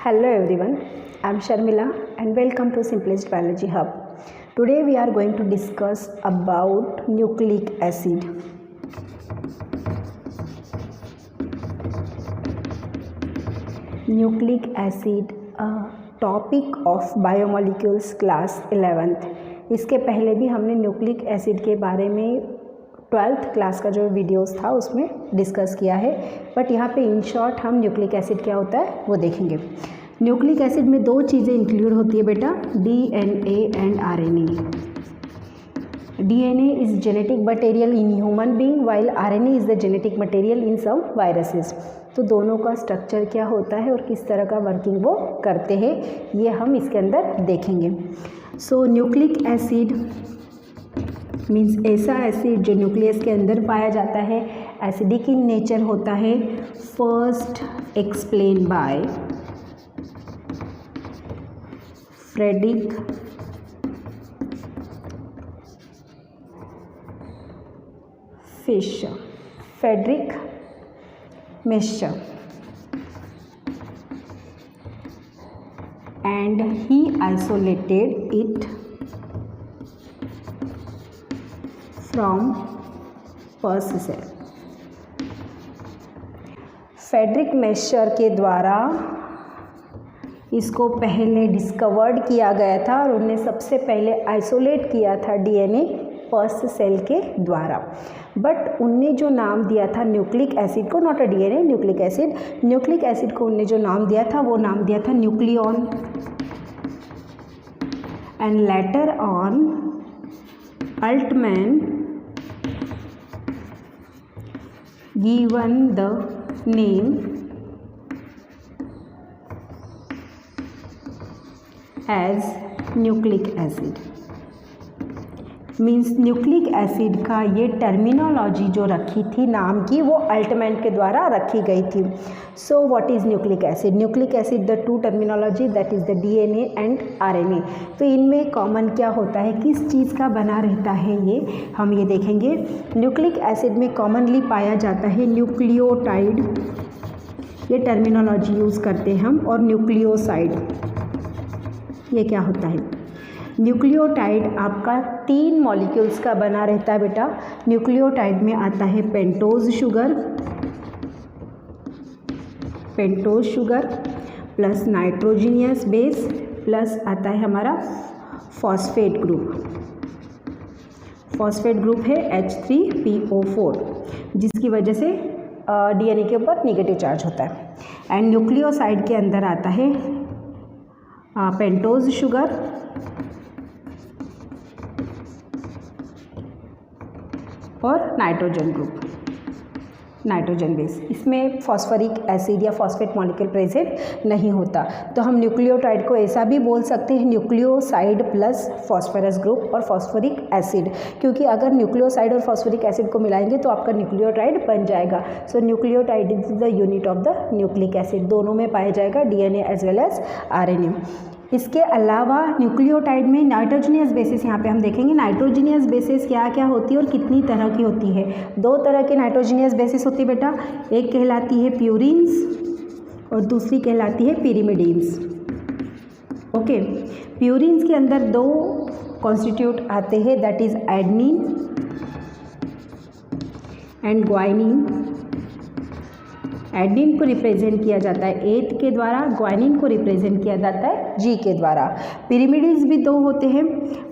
Hello everyone, I am Sharmila and welcome to Simplest Biology Hub. Today we are going to discuss about nucleic acid. Nucleic acid, a topic of biomolecules class 11th. इसके पहले भी हमने nucleic acid के बारे में 12th class का जो videos था उसमें डिस्कस किया है, बट यहाँ पे इन शॉर्ट हम न्यूक्लिक एसिड क्या होता है वो देखेंगे। न्यूक्लिक एसिड में दो चीज़ें इंक्लूड होती है बेटा, DNA and RNA. DNA is genetic material in human being while RNA is the genetic material in some viruses. तो दोनों का स्ट्रक्चर क्या होता है और किस तरह का वर्किंग वो करते हैं ये हम इसके अंदर देखेंगे। सो न्यूक्लिक एसिड मीन्स ऐसा एसिड जो न्यूक्लियस के अंदर पाया जाता है, एसिडिक इन नेचर होता है। First explain by Frederick Fischer and he isolated it from Persicet। Frederick Miescher के द्वारा इसको पहले डिस्कवर्ड किया गया था और उन्होंने सबसे पहले आइसोलेट किया था डीएनए पर्सिसेल के द्वारा। बट उनने जो नाम दिया था न्यूक्लिक एसिड को, not a DNA, nucleic acid, nucleic acid को उनने जो नाम दिया था वो नाम दिया था nucleon. And later on Altmann given the name as nucleic acid. Means nucleic acid का ये टर्मिनोलॉजी जो रखी थी नाम की वो अल्टमैन के द्वारा रखी गई थी। So what is nucleic acid? Nucleic acid the two terminology that is the DNA and RNA. तो इनमें कॉमन क्या होता है, किस चीज़ का बना रहता है ये हम ये देखेंगे। न्यूक्लिक एसिड में कॉमनली पाया जाता है न्यूक्लियोटाइड, ये टर्मिनोलॉजी यूज़ करते हैं हम, और न्यूक्लियोसाइड। ये क्या होता है? न्यूक्लियोटाइड आपका 3 मॉलिक्यूल्स का बना रहता है बेटा। न्यूक्लियोटाइड में आता है pentose sugar plus nitrogenous base plus आता है हमारा फॉस्फेट ग्रुप है H3PO4, जिसकी वजह से डीएनए के ऊपर नेगेटिव चार्ज होता है। एंड न्यूक्लियोसाइड के अंदर आता है पेंटोज शुगर और नाइट्रोजन बेस। इसमें फॉस्फोरिक एसिड या फॉस्फेट मॉलिक्यूल प्रेजेंट नहीं होता। तो हम न्यूक्लियोटाइड को ऐसा भी बोल सकते हैं न्यूक्लियोसाइड प्लस फॉस्फोरस ग्रुप और फॉस्फोरिक एसिड, क्योंकि अगर न्यूक्लियोसाइड और फॉस्फोरिक एसिड को मिलाएंगे तो आपका न्यूक्लियोटाइड बन जाएगा। So nucleotide is the unit of the nucleic acid. दोनों में पाया जाएगा, DNA as well as RNA. इसके अलावा न्यूक्लियोटाइड में नाइट्रोजनियस बेसिस यहाँ पे हम देखेंगे। नाइट्रोजनियस बेसिस क्या क्या होती है और कितनी तरह की होती है? 2 तरह के नाइट्रोजनियस बेसिस होती है बेटा, एक कहलाती है प्यूरिन्स और दूसरी कहलाती है पिरिमिडीन्स। ओके, प्यूरिन्स के अंदर 2 कॉन्स्टिट्यूट आते हैं, that is adenine and guanine. Adenine को रिप्रेजेंट किया जाता है 8 के द्वारा, ग्वाइनिन को रिप्रेजेंट किया जाता है G के द्वारा। पिरिमिडीन्स भी 2 होते हैं।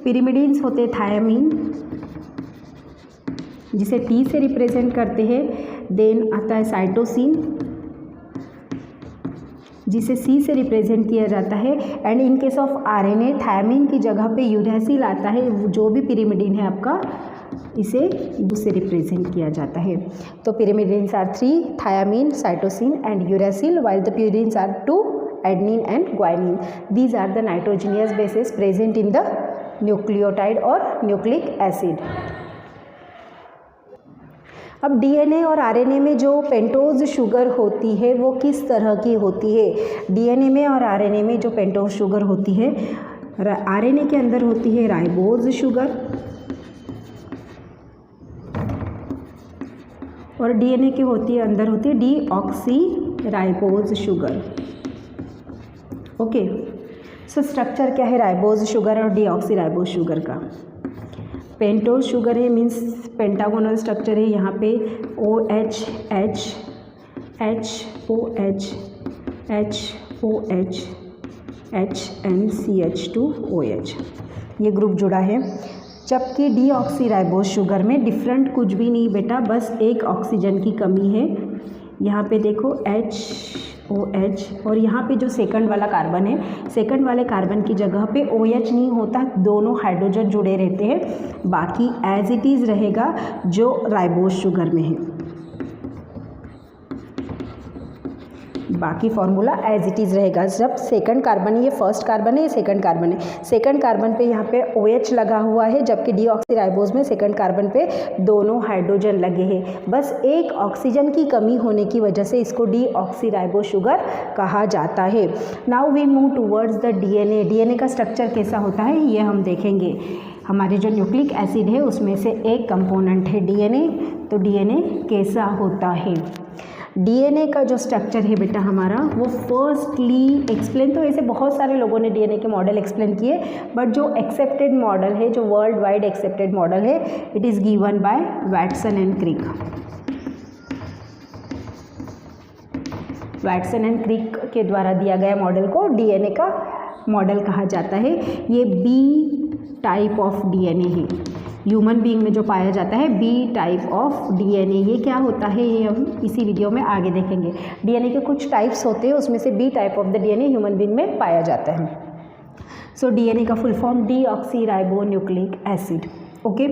पिरिमिडीन्स होते हैं थायामीन, जिसे T से रिप्रेजेंट करते हैं। देन आता है साइटोसिन, जिसे C से रिप्रेजेंट किया जाता है। And in case of RNA thiamine की जगह पे यूरेसिल आता है। जो भी पिरिमिडीन है आपका, इसे U से रिप्रेजेंट किया जाता है। तो pyrimidines are 3, thiamine, cytosine and uracil, while the purines are 2, adenine and guanine. These are the nitrogenous bases present in the nucleotide or nucleic acid. अब डीएनए और आरएनए में जो पेंटोज शुगर होती है वो किस तरह की होती है? डीएनए में और आरएनए में जो पेंटोज शुगर होती है, आरएनए के अंदर होती है राइबोज शुगर और डीएनए की होती है अंदर होती है deoxy ribose sugar. Okay, so structure क्या है राइबोज शुगर और डीऑक्सी राइबोज शुगर का। पेंटोज शुगर है मीन्स पेंटागोनल स्ट्रक्चर है, यहाँ पे OH H H OH H OH H N CH2OH ये ग्रुप जुड़ा है। जबकि डीऑक्सी राइबोज शुगर में डिफरेंट कुछ भी नहीं बेटा, बस एक ऑक्सीजन की कमी है। यहाँ पे देखो HOH और यहाँ पे जो सेकंड वाला कार्बन है, सेकंड वाले कार्बन की जगह पे OH नहीं होता, दोनों हाइड्रोजन जुड़े रहते हैं, बाकी एज इट इज़ रहेगा जो राइबोज शुगर में है, बाकी फार्मूला एज इट इज़ रहेगा। जब सेकंड कार्बन है, ये फर्स्ट कार्बन है, ये सेकंड कार्बन है, सेकंड कार्बन पे यहाँ पे OH लगा हुआ है, जबकि डीऑक्सी राइबोज में सेकंड कार्बन पे दोनों हाइड्रोजन लगे हैं, बस एक ऑक्सीजन की कमी होने की वजह से इसको डीऑक्सी राइबोज शुगर कहा जाता है। Now we move towards the DNA। DNA का स्ट्रक्चर कैसा होता है ये हम देखेंगे। हमारे जो न्यूक्लिक एसिड है उसमें से एक कंपोनेंट है DNA, तो DNA कैसा होता है। DNA का जो स्ट्रक्चर है बेटा हमारा, वो फर्स्टली एक्सप्लेन, तो ऐसे बहुत सारे लोगों ने DNA के मॉडल एक्सप्लेन किए, बट जो एक्सेप्टेड मॉडल है, जो वर्ल्ड वाइड एक्सेप्टेड मॉडल है, it is given by Watson and Crick. Watson and Crick के द्वारा दिया गया मॉडल को DNA का मॉडल कहा जाता है। ये B टाइप ऑफ DNA है, ह्यूमन बीइंग में जो पाया जाता है B टाइप ऑफ DNA। ये क्या होता है ये हम इसी वीडियो में आगे देखेंगे। DNA के कुछ टाइप्स होते हैं, उसमें से B type of the DNA human being में पाया जाता है। सो DNA का full form deoxy ribo nucleic acid. Okay,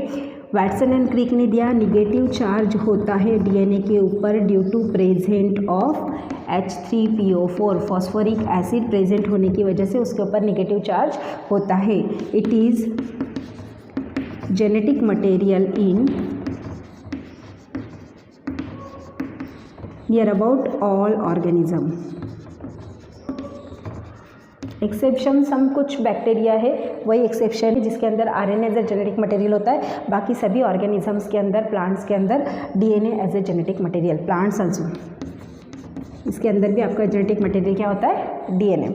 Watson and Crick ने दिया निगेटिव चार्ज होता है DNA के ऊपर due to present of H3PO4, phosphoric acid present होने की वजह से उसके ऊपर निगेटिव चार्ज होता है। It is genetic material in near about all organism। Exception some कुछ बैक्टीरिया है, वही एक्सेप्शन है जिसके अंदर RNA as a genetic material होता है, बाकी सभी ऑर्गेनिजम्स के अंदर, प्लांट्स के अंदर DNA as a genetic material, plants also, इसके अंदर भी आपका जेनेटिक मटेरियल क्या होता है DNA।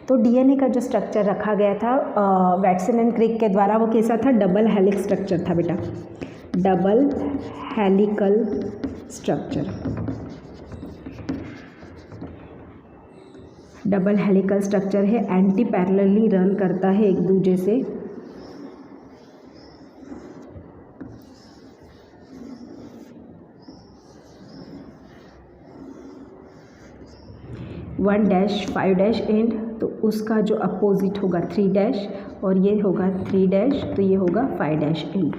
तो DNA का जो स्ट्रक्चर रखा गया था वैटसन एंड क्रिक के द्वारा, वो कैसा था, डबल हेलिक्स स्ट्रक्चर था बेटा, double helical structure. Double helical structure है, एंटी पैरेलली रन करता है एक दूसरे से। वन डैश 5 डैश एंड, तो उसका जो अपोजिट होगा 3 डैश और ये होगा 3 डैश, तो ये होगा 5 डैश एंड।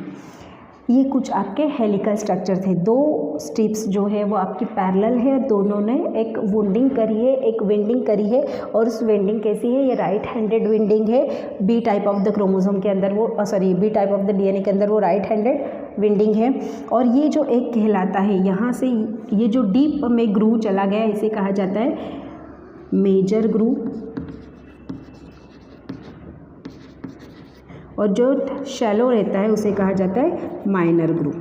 ये कुछ आपके हेलिकल स्ट्रक्चर थे। दो स्ट्रिप्स जो है वो आपकी पैरेलल है, दोनों ने एक वुंडिंग करी है, एक विंडिंग करी है, और उस विंडिंग कैसी है, ये राइट हैंडेड विंडिंग है। B type of the chromosome के अंदर वो B type of the DNA के अंदर वो राइट हैंडेड विंडिंग है। और ये जो एक कहलाता है, यहाँ से ये जो डीप में ग्रूव चला गया, इसे कहा जाता है मेजर ग्रूव, और जो शैलो रहता है उसे कहा जाता है माइनर ग्रूव।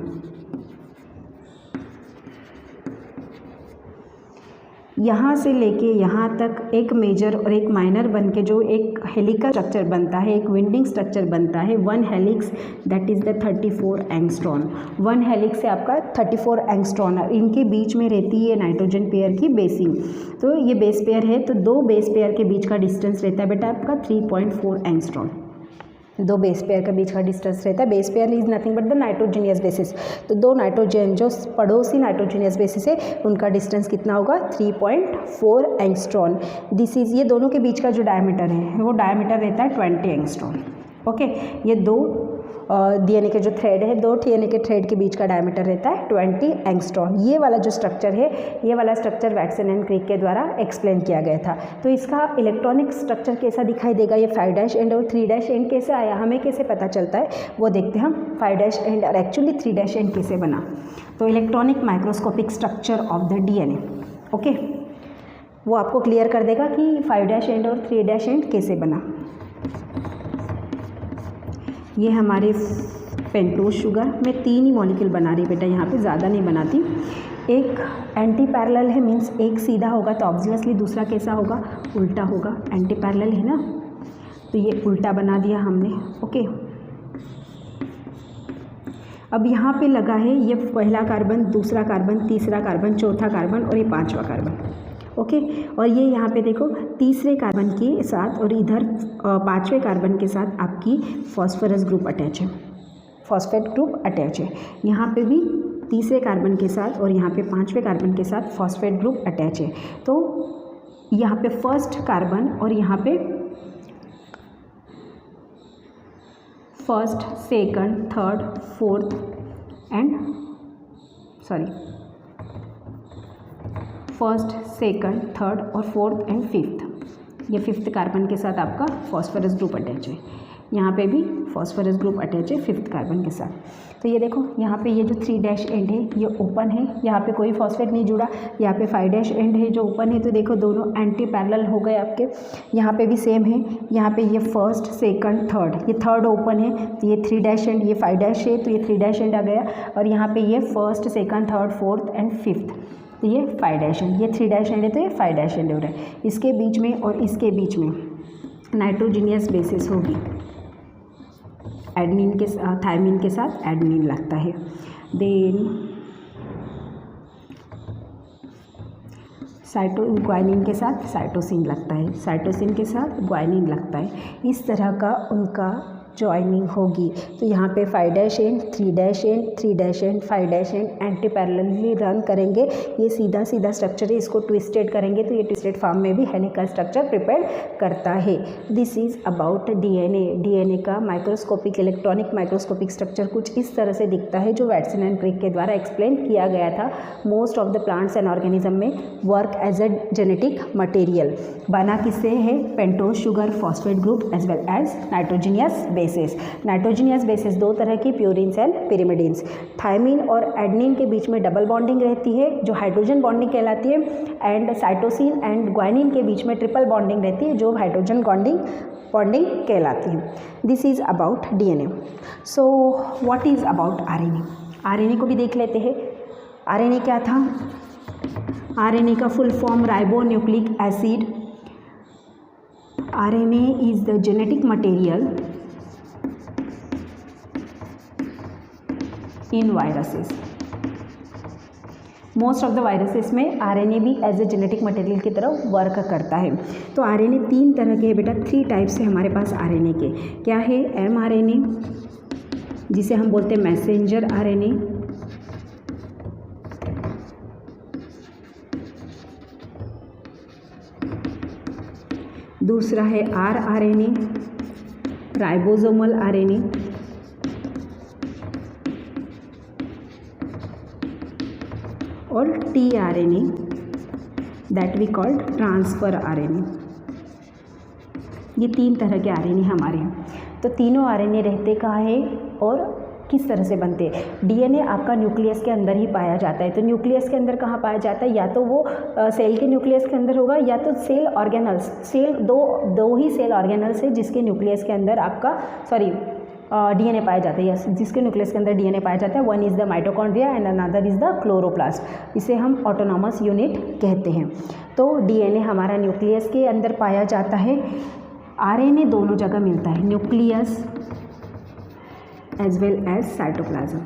यहाँ से लेके यहाँ तक एक मेजर और एक माइनर बन के जो एक हेलिकल स्ट्रक्चर बनता है, एक विंडिंग स्ट्रक्चर बनता है, one helix, that is the 34 angstrom. One helix से आपका 34 एंगस्ट्रॉन, इनके बीच में रहती है नाइट्रोजन पेयर की बेसिंग। तो ये बेस पेयर है, तो दो बेस पेयर के बीच का डिस्टेंस रहता है बेटा आपका 3.4 एंगस्ट्रॉन। दो बेस पेयर के बीच का डिस्टेंस रहता है। Base pair is nothing but the nitrogenous basis. तो दो नाइट्रोजन जो पड़ोसी नाइट्रोजीनियस बेसिस है उनका डिस्टेंस कितना होगा, 3.4 एंगस्ट्रॉन। दिस इज, ये दोनों के बीच का जो डायमीटर है वो डायमीटर रहता है 20 एंगस्ट्रॉन। ओके, ये दो DNA के जो थ्रेड है, दो DNA के थ्रेड के बीच का डायमीटर रहता है 20 एंगस्ट्रॉन। ये वाला जो स्ट्रक्चर है, ये वाला स्ट्रक्चर वैटसन एंड क्रिक के द्वारा एक्सप्लेन किया गया था। तो इसका इलेक्ट्रॉनिक स्ट्रक्चर कैसा दिखाई देगा, ये 5 डैश एंड और 3 डैश एंड कैसे आया, हमें कैसे पता चलता है वो देखते हैं हम। 5 डैश एंड और एक्चुअली 3 डैश एंड कैसे बना, तो electronic microscopic structure of the DNA। Okay, वो आपको क्लियर कर देगा कि 5 डैश एंड और 3 डैश एंड कैसे बना। ये हमारे पेंटोज शुगर में 3 ही मॉलिक्यूल बना रही बेटा, यहाँ पे ज़्यादा नहीं बनाती। एक एंटी पैरेलल है, मीन्स एक सीधा होगा तो ऑब्वियसली दूसरा कैसा होगा, उल्टा होगा। एंटी पैरेलल है ना, तो ये उल्टा बना दिया हमने। ओके, अब यहाँ पे लगा है ये पहला कार्बन, दूसरा कार्बन, तीसरा कार्बन, चौथा कार्बन और ये पांचवा कार्बन। ओके, और ये यहाँ पे देखो तीसरे कार्बन के साथ और इधर पांचवें कार्बन के साथ आपकी फॉस्फोरस ग्रुप अटैच है, फॉस्फेट ग्रुप अटैच है। यहाँ पे भी तीसरे कार्बन के साथ और यहाँ पे पांचवें कार्बन के साथ फॉस्फेट ग्रुप अटैच है। तो यहाँ पे फर्स्ट कार्बन और यहाँ पे first, second, third, fourth and first, second, third और फोर्थ एंड फिफ्थ, ये फिफ्थ कार्बन के साथ आपका फॉस्फोरस ग्रुप अटैच है। यहाँ पे भी फॉस्फोरस ग्रुप अटैच है फिफ्थ कार्बन के साथ। तो ये देखो यहाँ पे ये जो 3' एंड है ये ओपन है, यहाँ पे कोई फॉस्फेट नहीं जुड़ा। यहाँ पे 5' एंड है जो ओपन है, तो देखो दोनों एंटी पैरेलल हो गए आपके। यहाँ पे भी सेम है, यहाँ पे ये फर्स्ट, सेकंड, थर्ड, ये थर्ड ओपन है, तो ये 3' एंड, ये 5' है तो ये 3' एंड आ गया। और यहाँ पे ये first, second, third, fourth and fifth, तो ये 5' एंड, ये 3' एंड है तो ये 5' एंड हो रहा है। इसके बीच में और इसके बीच में नाइट्रोजीनियस बेसिस होगी, एडनिन के थायमिन के साथ एडनिन लगता है। देन ग्वाइनिन के साथ साइटोसिन लगता है, साइटोसिन के साथ ग्वाइनिन लगता है। इस तरह का उनका जॉइनिंग होगी। तो यहाँ पे 5' and, 3' and, 3' and, 5' and anti parallelly run करेंगे। ये सीधा सीधा स्ट्रक्चर है, इसको ट्विस्टेड करेंगे तो ये ट्विस्टेड फॉर्म में भी हेलिकल स्ट्रक्चर प्रिपेयर करता है। This is about DNA. DNA का माइक्रोस्कोपिक, इलेक्ट्रॉनिक माइक्रोस्कोपिक स्ट्रक्चर कुछ इस तरह से दिखता है, जो वैटसन एंड क्रिक के द्वारा एक्सप्लेन किया गया था। Most of the plants and organism में work as a genetic material. बना किससे है? Pentose sugar, phosphate group as well as nitrogenous bases. Nitrogenous bases दो तरह की, प्यूरिन्स एंड पिरिमिडिन्स। थायमिन और एडनिन के बीच में डबल बॉन्डिंग रहती है जो हाइड्रोजन बॉन्डिंग कहलाती है, एंड साइटोसिन एंड ग्वाइनिन के बीच में ट्रिपल बॉन्डिंग रहती है जो हाइड्रोजन बॉन्डिंग कहलाती है। This is about DNA. So what is about RNA? RNA को भी देख लेते हैं। आरएनए क्या था? आरएनए का full form ribo nucleic acid. RNA is the genetic material in viruses. Most of the viruses में आरएनए भी एज ए जेनेटिक मटेरियल की तरह वर्क करता है। तो आरएनए तीन तरह के है बेटा, 3 टाइप्स है हमारे पास आरएनए के। क्या है? एमआरएनए, जिसे हम बोलते हैं मैसेंजर आरएनए, दूसरा है आरआरएनए, राइबोसोमल आरएनए, और tRNA that we called transfer RNA. ये 3 तरह के आरएनए हमारे हैं। तो तीनों आरएनए रहते कहाँ है और किस तरह से बनते हैं? डीएनए आपका न्यूक्लियस के अंदर ही पाया जाता है। तो न्यूक्लियस के अंदर कहाँ पाया जाता है? या तो वो सेल के न्यूक्लियस के अंदर होगा, या तो सेल ऑर्गेनल्स, दो ही सेल ऑर्गेनल्स है जिसके न्यूक्लियस के अंदर आपका डीएनए पाया जाता है, या जिसके न्यूक्लियस के अंदर डीएनए पाया जाता है। One is the mitochondria and another is the chloroplast. इसे हम ऑटोनॉमस यूनिट कहते हैं। तो डीएनए हमारा न्यूक्लियस के अंदर पाया जाता है। आरएनए दोनों जगह मिलता है, nucleus as well as cytoplasm.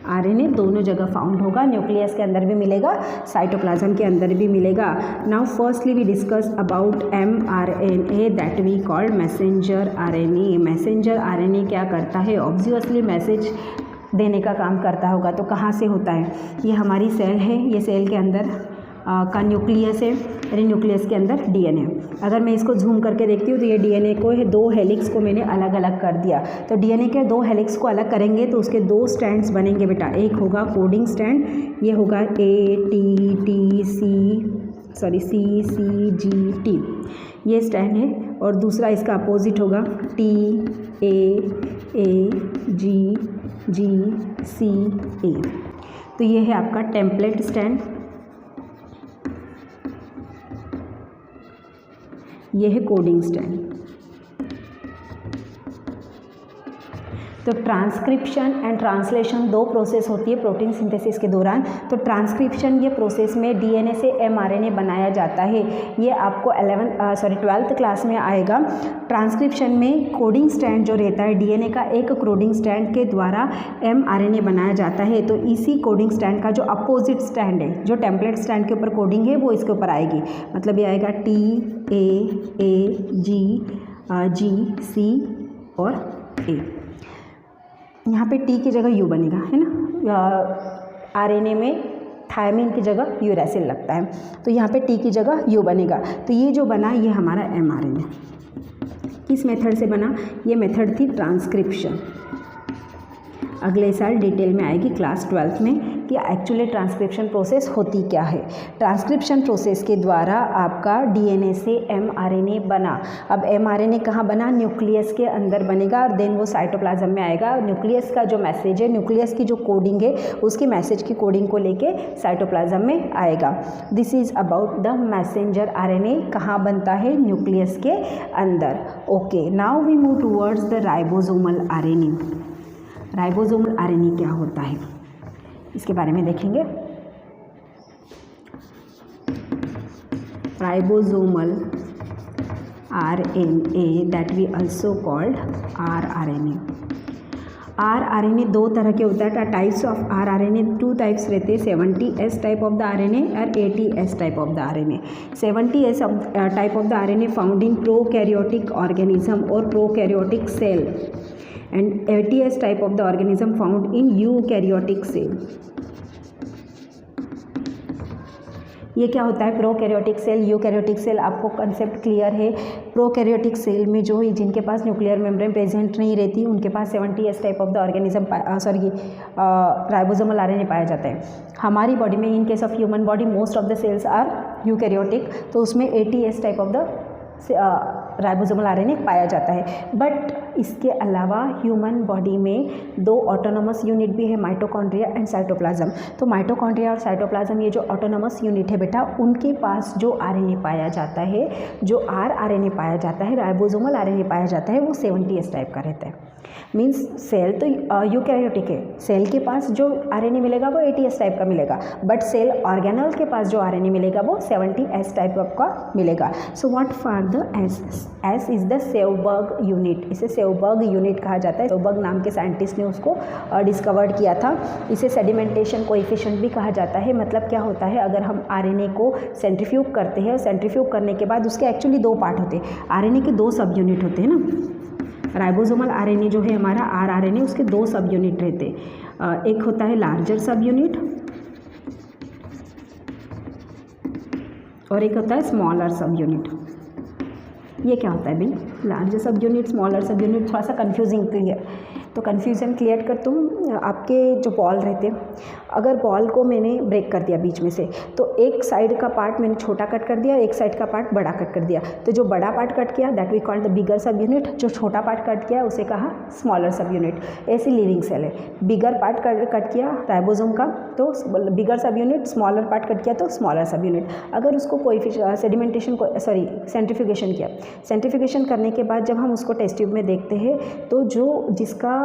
RNA दोनों जगह फाउंड होगा, न्यूक्लियस के अंदर भी मिलेगा, साइटोप्लाज्म के अंदर भी मिलेगा। Now firstly we discuss about mRNA that we called messenger RNA. Messenger RNA क्या करता है? ऑब्वियसली मैसेज देने का काम करता होगा। तो कहाँ से होता है? ये हमारी सेल है, ये सेल के अंदर का न्यूक्लियस है, अरे न्यूक्लियस के अंदर डीएनए। अगर मैं इसको जूम करके देखती हूँ तो ये डीएनए को 2 हेलिक्स को मैंने अलग अलग कर दिया। तो डीएनए के 2 हेलिक्स को अलग करेंगे तो उसके 2 स्ट्रैंड्स बनेंगे बेटा। एक होगा कोडिंग स्ट्रैंड, ये होगा CCGT, ये स्ट्रैंड है, और दूसरा इसका अपोजिट होगा TAAGGCA। तो ये है आपका टेम्पलेट स्ट्रैंड, ये है कोडिंग स्ट्रैंड। तो ट्रांसक्रिप्शन एंड ट्रांसलेशन दो प्रोसेस होती है प्रोटीन सिंथेसिस के दौरान। तो ट्रांसक्रिप्शन ये प्रोसेस में डीएनए से एमआरएनए बनाया जाता है, ये आपको 12th क्लास में आएगा। ट्रांसक्रिप्शन में कोडिंग स्ट्रैंड जो रहता है डीएनए का, एक कोडिंग स्ट्रैंड के द्वारा एमआरएनए बनाया जाता है। तो इसी कोडिंग स्ट्रैंड का जो अपोजिट स्ट्रैंड है, जो टेम्पलेट स्ट्रैंड के ऊपर कोडिंग है, वो इसके ऊपर आएगी। मतलब ये आएगा TAAGC और A। यहाँ पे टी की जगह यू बनेगा, है ना। आरएनए में थायमिन की जगह यूरैसिल लगता है, तो यहाँ पे टी की जगह यू बनेगा। तो ये जो बना ये हमारा एमआरएनए किस मेथड से बना, ये मेथड थी ट्रांसक्रिप्शन। अगले साल डिटेल में आएगी क्लास 12th में कि एक्चुअली ट्रांसक्रिप्शन प्रोसेस होती क्या है। ट्रांसक्रिप्शन प्रोसेस के द्वारा आपका डीएनए से एमआरएनए बना। अब एमआरएनए कहाँ बना, न्यूक्लियस के अंदर बनेगा और देन वो साइटोप्लाज्म में आएगा। न्यूक्लियस का जो मैसेज है, न्यूक्लियस की जो कोडिंग है, उसकी मैसेज की कोडिंग को लेके साइटोप्लाज्म में आएगा। This is about the messenger RNA, कहाँ बनता है, न्यूक्लियस के अंदर। Okay, now we move towards the ribosomal RNA. Ribosomal RNA क्या होता है, इसके बारे में देखेंगे। Ribosomal RNA that we also called rRNA. RRNA दो तरह के होता है, टाइप्स ऑफ आरआरएनए, 2 टाइप्स रहते हैं, 70S type of the RNA और 80S type of the RNA. 70S type of the RNA found in prokaryotic organism और prokaryotic cell and 80S type of the organism found in eukaryotic cell। ये क्या होता है, prokaryotic cell, eukaryotic cell, आपको concept clear है। Prokaryotic cell में जो जिनके पास न्यूक्लियर मेम्ब्रेन प्रेजेंट नहीं रहती, उनके पास 70S type of the organism ribosomal RNA पाया जाता है। हमारी बॉडी में, in case of human body, most of the cells are eukaryotic, तो उसमें 80S type of the ribosomal RNA पाया जाता है। बट इसके अलावा ह्यूमन बॉडी में 2 ऑटोनोमस यूनिट भी है, माइटोकॉन्ड्रिया एंड साइटोप्लाज्म। तो माइटोकॉन्ड्रिया और साइटोप्लाज्म, ये जो ऑटोनोमस यूनिट है बेटा, उनके पास जो आरएनए पाया जाता है, जो आरआरएनए पाया जाता है, राइबोसोमल आरएनए पाया जाता है, वो 70S टाइप का रहता है। मीन्स सेल तो यूकैरियोटिक है, सेल के पास जो आरएनए मिलेगा वो 80S टाइप का मिलेगा, बट सेल ऑर्गेनल के पास जो आरएनए मिलेगा वो 70S टाइप का मिलेगा। So what for the S is the Svedberg unit. इसे सेवबर्ग यूनिट कहा जाता है। सेवबर्ग नाम के साइंटिस्ट ने उसको डिस्कवर्ड किया था। इसे सेडिमेंटेशन कोएफिशिएंट भी कहा जाता है। मतलब क्या होता है, अगर हम आरएनए को सेंट्रीफ्यूग करते हैं, सेंट्रीफ्यूग करने के बाद उसके एक्चुअली 2 पार्ट होते हैं। आरएनए के 2 सब यूनिट होते हैं ना। राइबोसोमल आरएनए जो है हमारा आरआरएनए, उसके 2 सब यूनिट रहते हैं। एक होता है लार्जर सब यूनिट और एक होता है स्मॉलर सब यूनिट। ये क्या होता है भाई, लार्जर सब यूनिट, स्मॉलर सब यूनिट, थोड़ा सा कन्फ्यूजिंग है। तो कन्फ्यूज़न क्लियर कर दूँ, आपके जो बॉल रहते हैं, अगर बॉल को मैंने ब्रेक कर दिया बीच में से, तो एक साइड का पार्ट मैंने छोटा कट कर दिया, एक साइड का पार्ट बड़ा कट कर दिया। तो जो बड़ा पार्ट कट किया that we called the bigger subunit, जो छोटा पार्ट कट किया उसे कहा स्मॉलर सब यूनिट। ऐसी लिविंग सेल है, बिगर पार्ट कट किया राइबोसोम का तो बिगर सब यूनिट, स्मॉलर पार्ट कट किया तो स्मॉलर सब यूनिट। अगर उसको सेडिमेंटेशन को सेंट्रीफ्यूगेशन किया, सेंट्रीफ्यूगेशन करने के बाद जब हम उसको टेस्ट ट्यूब में देखते हैं, तो जो जिसका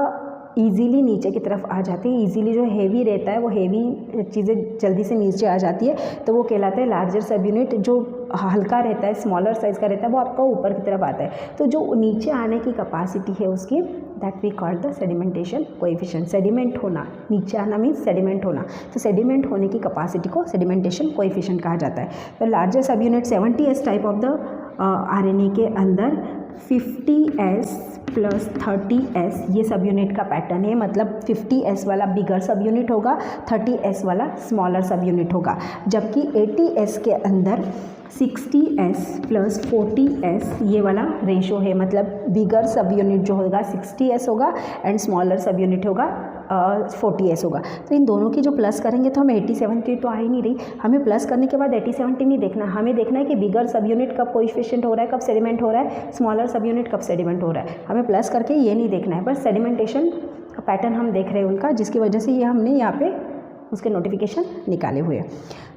ईज़िली नीचे की तरफ आ जाती है, ईज़िली जो हेवी रहता है, वो हेवी चीज़ें जल्दी से नीचे आ जाती है, तो वो कहलाता है लार्जर सब यूनिट। जो हल्का रहता है, स्मॉलर साइज़ का रहता है, वो आपका ऊपर की तरफ आता है। तो जो नीचे आने की कैपेसिटी है उसकी, that we call the sedimentation coefficient. Sediment होना, नीचे आना मीन्स सेडिमेंट होना, तो सेडिमेंट होने की कैपेसिटी को सेडिमेंटेशन कोएफिशिएंट कहा जाता है। तो लार्जर सब unit 70S type of the RNA के अंदर 50S प्लस 30S ये सब यूनिट का पैटर्न है। मतलब 50S वाला बिगर सब यूनिट होगा, 30S वाला स्मॉलर सब यूनिट होगा। जबकि 80S के अंदर 60S प्लस 40S ये वाला रेशो है। मतलब बिगर सब यूनिट जो होगा 60S होगा एंड स्मॉलर सब यूनिट होगा 40S होगा। तो इन दोनों की जो प्लस करेंगे तो हमें 80-70 तो आ ही नहीं रही। हमें प्लस करने के बाद 80-70 नहीं देखना, हमें देखना है कि बिगर सब यूनिट कब कोएफिशिएंट हो रहा है, कब सेडिमेंट हो रहा है, स्मॉलर सब यूनिट कब सेडिमेंट हो रहा है। हमें प्लस करके ये नहीं देखना है, बस सेडिमेंटेशन पैटर्न हम देख रहे हैं उनका, जिसकी वजह से ये हमने यहाँ पे उसके नोटिफिकेशन निकाले हुए हैं।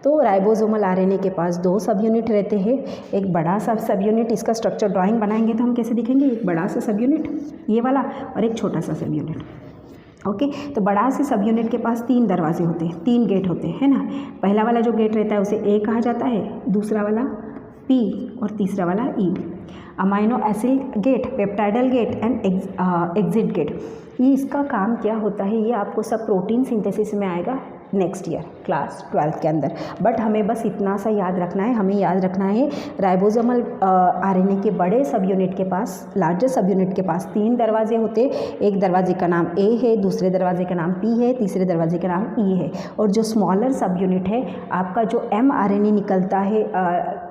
तो राइबोसोमल आरएनए के पास 2 सब यूनिट रहते हैं, एक बड़ा सा सब यूनिट, इसका स्ट्रक्चर ड्राइंग बनाएंगे तो हम कैसे दिखेंगे, एक बड़ा सा सब यूनिट ये वाला और एक छोटा सा सब यूनिट। ओके, तो बड़ा से सब यूनिट के पास 3 दरवाजे होते हैं, 3 गेट होते हैं, है ना। पहला वाला जो गेट रहता है उसे ए कहा जाता है, दूसरा वाला पी और तीसरा वाला E. Amino acid gate, peptidyl gate and exit gate. ये इसका काम क्या होता है ये आपको सब प्रोटीन सिंथेसिस में आएगा नेक्स्ट ईयर क्लास 12 के अंदर। बट हमें बस इतना सा याद रखना है, हमें याद रखना है राइबोसोमल आरएनए के बड़े सब यूनिट के पास, लार्जर सब यूनिट के पास 3 दरवाजे होते। एक दरवाजे का नाम ए है, दूसरे दरवाजे का नाम पी है, तीसरे दरवाजे का नाम ई है। और जो स्मॉलर सब यूनिट है आपका, जो mRNA निकलता है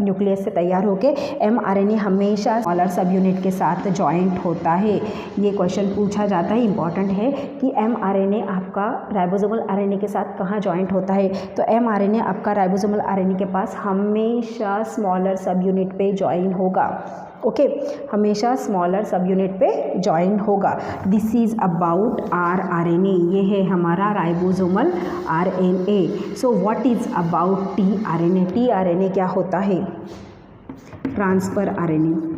न्यूक्लियस से तैयार होके, mRNA हमेशा स्मॉलर सब यूनिट के साथ जॉइंट होता है। ये क्वेश्चन पूछा जाता है, इंपॉर्टेंट है कि mRNA आपका राइबोसोमल आरएनए के साथ कहाँ जॉइंट होता है। तो mRNA आपका राइबोसोमल आरएनए के पास हमेशा स्मॉलर सब यूनिट पे जॉइन होगा। ओके, हमेशा स्मॉलर सब यूनिट पे जॉइन होगा। दिस इज अबाउट rRNA, ये है हमारा ribosomal RNA. So what is about tRNA? tRNA क्या होता है? ट्रांसफर आरएनए,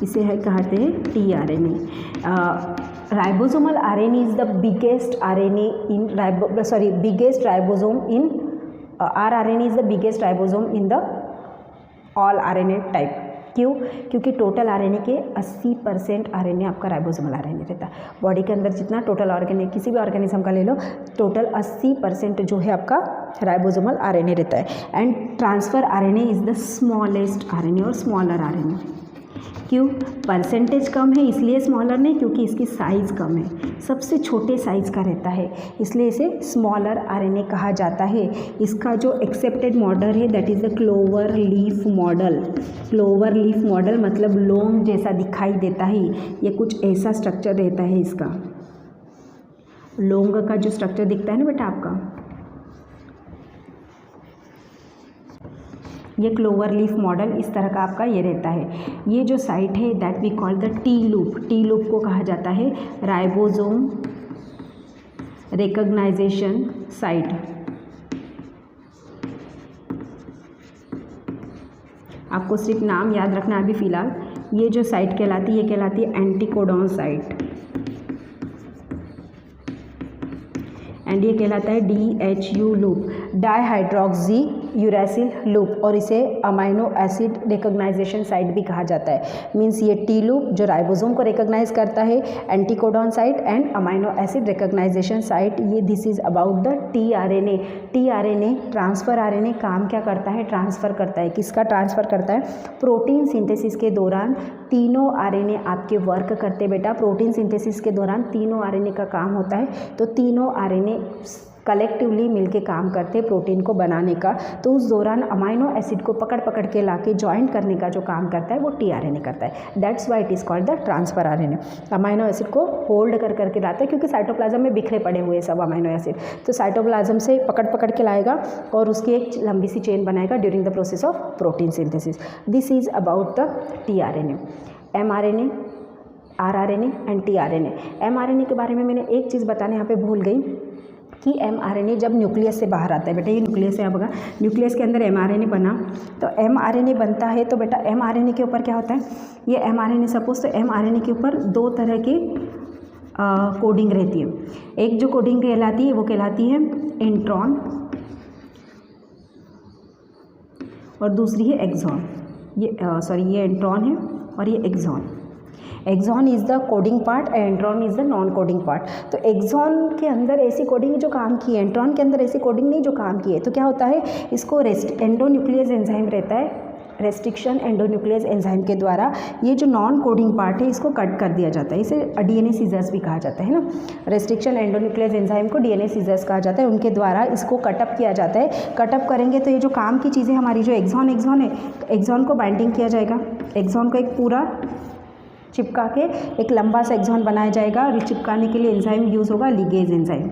इसे है कहते हैं tRNA। Ribosomal RNA is the biggest RNA in biggest ribosome in rRNA is the biggest ribosome in the all RNA type. क्यों? क्योंकि total RNA के 80% आरएनए आपका राइबोसोमल आरएनए रहता है। बॉडी के अंदर जितना टोटल ऑर्गेनिज्म, किसी भी ऑर्गेनिज्म का ले लो, टोटल 80% जो है आपका राइबोसोमल आरएनए रहता है। And transfer RNA is the smallest RNA और स्मॉलर आरएनए। क्यों? परसेंटेज कम है इसलिए स्मॉलर नहीं, क्योंकि इसकी साइज़ कम है, सबसे छोटे साइज़ का रहता है, इसलिए इसे स्मॉलर आरएनए कहा जाता है। इसका जो एक्सेप्टेड मॉडल है that is the clover leaf model. Clover leaf model मतलब लौंग जैसा दिखाई देता है, ये कुछ ऐसा स्ट्रक्चर रहता है इसका। लौंग का जो स्ट्रक्चर दिखता है ना बेटा आपका, ये क्लोवर लीफ मॉडल इस तरह का आपका ये रहता है। ये जो साइट है that we call the T loop. T loop को कहा जाता है राइबोसोम रिकॉग्नाइजेशन साइट। आपको सिर्फ नाम याद रखना है अभी फ़िलहाल। ये जो साइट कहलाती है ये कहलाती है एंटीकोडॉन साइट, एंड ये कहलाता है DHU loop, dihydroxy uracil loop, और इसे अमाइनो एसिड रिकॉग्नाइजेशन साइट भी कहा जाता है। मींस ये टी लूप जो राइबोसोम को रिकॉग्नाइज करता है, anticodon site and amino acid recognisation site, ये this is about the tRNA। tRNA transfer RNA काम क्या करता है? ट्रांसफ़र करता है। किसका ट्रांसफ़र करता है? प्रोटीन सिंथेसिस के दौरान तीनों आरएनए आपके वर्क करते बेटा। प्रोटीन सिंथेसिस के दौरान तीनों आरएनए का काम होता है, तो तीनों आरएनए कलेक्टिवली मिलके काम करते हैं प्रोटीन को बनाने का। तो उस दौरान अमाइनो एसिड को पकड़ पकड़ के लाके जॉइंट करने का जो काम करता है वो tRNA करता है। That's why it is called the transfer RNA. Amino acid को होल्ड कर करके लाता है, क्योंकि साइटोप्लाज्म में बिखरे पड़े हुए सब अमाइनो एसिड, तो साइटोप्लाज्म से पकड़ पकड़ के लाएगा और उसकी एक लंबी सी चेन बनाएगा during the process of protein synthesis. This is about the tRNA। mRNA, rRNA and tRNA। mRNA के बारे में मैंने एक चीज़ बताने यहाँ पे भूल गई कि mRNA जब न्यूक्लियस से बाहर आता है बेटा, ये न्यूक्लियस है, आपका न्यूक्लियस के अंदर mRNA बना, तो mRNA बनता है, तो बेटा mRNA के ऊपर क्या होता है? ये mRNA सपोज, तो mRNA के ऊपर 2 तरह की कोडिंग रहती है। एक जो कोडिंग कहलाती है वो कहलाती है इंट्रॉन और दूसरी है एक्सॉन। ये इंट्रॉन है और ये exon. Exon is the coding part and intron is the non coding part. तो एक्सॉन के अंदर ऐसी कोडिंग जो काम की है, एंट्रॉन के अंदर ऐसी कोडिंग नहीं जो काम की है। तो क्या होता है, इसको एंडोन्यूक्लियस एंजाइम रहता है, रेस्ट्रिक्शन एंडोन्यूक्लियस एंजाइम के द्वारा ये जो नॉन कोडिंग पार्ट है इसको कट कर दिया जाता है। इसे डीएनए सीजर्स भी कहा जाता है ना। रेस्ट्रिक्शन एंडोन्यूक्लियस एंजाइम को डीएनए सीजर्स कहा जाता है, उनके द्वारा इसको कटअप किया जाता है। कटअप करेंगे तो ये जो काम की चीज़ें हमारी जो एक्सॉन है, एक्सॉन को बाइंडिंग किया जाएगा। एक्सॉन को एक पूरा चिपका के एक लंबा सा एक्सॉन बनाया जाएगा और चिपकाने के लिए एंजाइम यूज़ होगा लिगेज एंजाइम।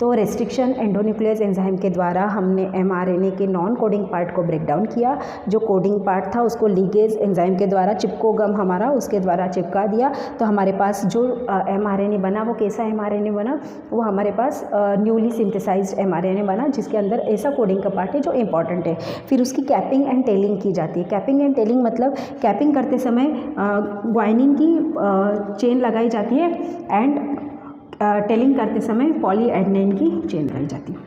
तो रेस्ट्रिक्शन एंडोन्यूक्लियस एंजाइम के द्वारा हमने mRNA के नॉन कोडिंग पार्ट को ब्रेक डाउन किया। जो कोडिंग पार्ट था उसको लिगेज एंजाइम के द्वारा, चिपकोगम हमारा उसके द्वारा चिपका दिया। तो हमारे पास जो mRNA बना वो कैसा mRNA बना, वो हमारे पास न्यूली सिंथेसाइज्ड mRNA बना, जिसके अंदर ऐसा कोडिंग का पार्ट है जो इंपॉर्टेंट है। फिर उसकी कैपिंग एंड टेलिंग की जाती है। कैपिंग एंड टेलिंग मतलब कैपिंग करते समय ग्वाइनिन की चेन लगाई जाती है एंड टेलिंग करते समय पॉलीएडेनिन की चेन लगाई जाती है।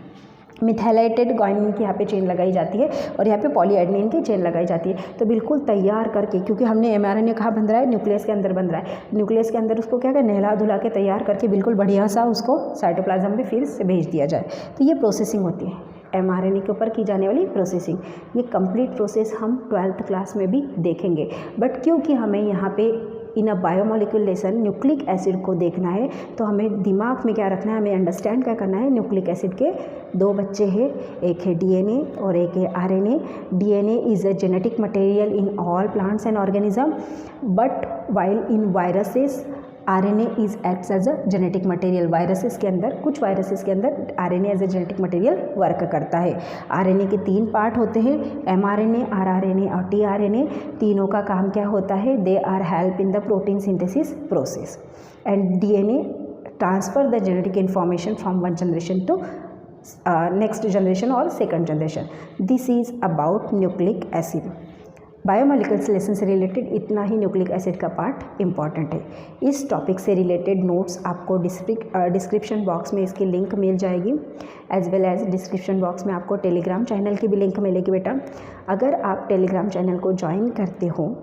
मिथाइलेटेड ग्वाइनिन की यहाँ पे चेन लगाई जाती है और यहाँ पे पॉलीएडेनिन की चेन लगाई जाती है। तो बिल्कुल तैयार करके, क्योंकि हमने mRNA कहाँ बन रहा है, न्यूक्लियस के अंदर बन रहा है। न्यूक्लियस के अंदर उसको क्या करें, नहला धुला के तैयार करके बिल्कुल बढ़िया सा उसको साइटोप्लाज्म में फिर से भेज दिया जाए। तो ये प्रोसेसिंग होती है mRNA के ऊपर की जाने वाली प्रोसेसिंग। ये कंप्लीट प्रोसेस हम 12th क्लास में भी देखेंगे, बट क्योंकि हमें यहाँ पे इन अ बायोमोलिक्यूल लेसन न्यूक्लिक एसिड को देखना है, तो हमें दिमाग में क्या रखना है, हमें अंडरस्टैंड क्या करना है। न्यूक्लिक एसिड के दो बच्चे हैं, एक है डीएनए और एक है RNA. DNA is a genetic material in all plants and organism, but while in viruses RNA is acts as a genetic material. Viruses के अंदर, कुछ वायरसेस के अंदर RNA as a genetic material work करता है। आरएनए के 3 part होते हैं, एमआरएनए, आरआरएनए और टीआरएनए। तीनों का काम क्या होता है, they are help in the protein synthesis process and DNA transfer the genetic information from one generation to next generation और second generation. This is about nucleic acid. Biomolecules lesson से related इतना ही न्यूक्लिक एसिड का part important है। इस topic से related notes आपको डिस्क्रिप्शन बॉक्स में इसकी लिंक मिल जाएगी, as well as description box में आपको टेलीग्राम चैनल की भी लिंक मिलेगी बेटा। अगर आप टेलीग्राम चैनल को ज्वाइन करते हो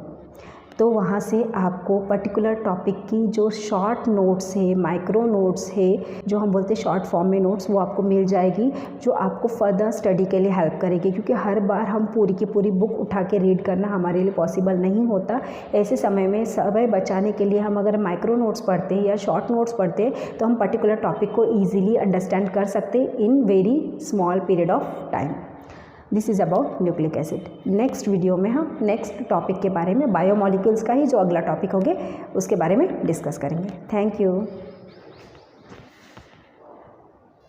तो वहाँ से आपको पर्टिकुलर टॉपिक की जो शॉर्ट नोट्स है, माइक्रो नोट्स है, जो हम बोलते हैं शॉर्ट फॉर्म में नोट्स, वो आपको मिल जाएगी, जो आपको फर्दर स्टडी के लिए हेल्प करेगी। क्योंकि हर बार हम पूरी की पूरी बुक उठा के रीड करना हमारे लिए पॉसिबल नहीं होता। ऐसे समय में समय बचाने के लिए हम अगर माइक्रो नोट्स पढ़ते हैं या शॉर्ट नोट्स पढ़ते हैं तो हम पर्टिकुलर टॉपिक को ईजिली अंडरस्टैंड कर सकते हैं in very small period of time. This is about nucleic acid. Next video में हम नेक्स्ट टॉपिक के बारे में, बायोमोलिक्यूल्स का ही जो अगला टॉपिक होगा उसके बारे में डिस्कस करेंगे। Thank you.